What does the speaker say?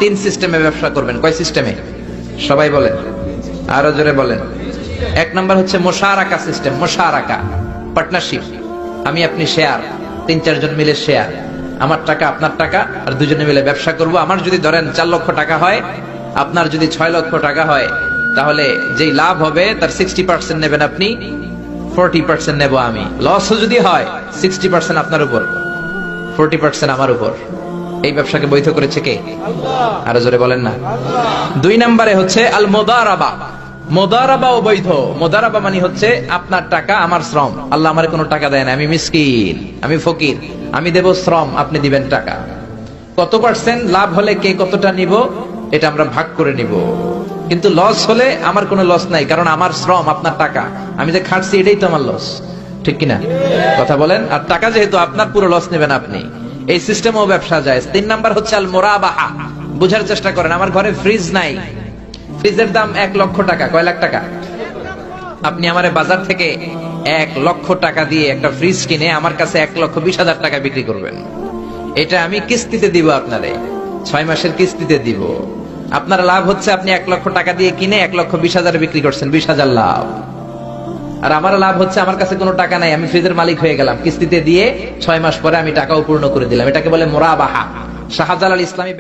তিন সিস্টেমে ব্যবসা করবেন। কয় সিস্টেমে? সবাই বলেন, আরো জোরে বলেন। এক নাম্বার হচ্ছে মুশারাকা সিস্টেম। মুশারাকা, পার্টনারশিপ। আমি আপনি শেয়ার, ৩-৪ জন মিলে শেয়ার, আমার টাকা আপনার টাকা, আর দুজনে মিলে ব্যবসা করব। আমার যদি ধরেন ৪ লক্ষ টাকা হয়, আপনার যদি ৬ লক্ষ টাকা হয়, তাহলে যেই লাভ হবে তার 60% নেবেন আপনি, 40% নেব আমি। লসও যদি হয় 60% আপনার উপর, 40% আমার উপর। এই ব্যবসাকে বৈধ করেছে কে? আরো জোরে বলেন না। ২ নম্বরে হচ্ছে আল মুদারাবা। মুদারাবাও বৈধ। মুদারাবা মানে হচ্ছে আপনার টাকা আমার শ্রম। আল্লাহ আমার কোনো টাকা দেয় না, আমি মিসকিন, আমি ফকির, আমি দেব শ্রম, আপনি দিবেন টাকা। কত পার্সেন্ট লাভ হলে কে কতটা নিব এটা আমরা ভাগ করে নিব। কিন্তু লস হলে আমার কোনো লস নাই, কারণ আমার শ্রম আপনার টাকা, আমি যে খাটছি এটাই তো আমার লস। ঠিক কিনা? কথা বলেন। আর টাকা যেহেতু আপনার, পুরো লস নেবেন আপনি। এই সিস্টেমও ব্যবসা যায়। ৩ নাম্বার হচ্ছে আল মুরাবাহা। বুঝার চেষ্টা করেন। আমার ঘরে ফ্রিজ নাই, ফ্রিজের দাম ১ লক্ষ টাকা। কয় লাখ টাকা? আপনি আমারে বাজার থেকে ১ লক্ষ টাকা দিয়ে একটা ফ্রিজ কিনে আমার কাছে ১,২০,০০০ টাকা বিক্রি করবেন। এটা আমি কিস্তিতে দিব আপনারে, ৬ মাসের কিস্তিতে দিব। আপনার লাভ হচ্ছে আপনি ১ লক্ষ টাকা দিয়ে কিনে ১,২০,০০০ বিক্রি করছেন, ২০,০০০ লাভ। আর আমার লাভ হচ্ছে আমার কাছে কোনো টাকা নাই, আমি ফ্রিজের মালিক হয়ে গেলাম, কিস্তিতে দিয়ে ৬ মাস পরে আমি টাকাও পূর্ণ করে দিলাম। এটাকে বলে মুরাবাহা। শাহজালাল ইসলামী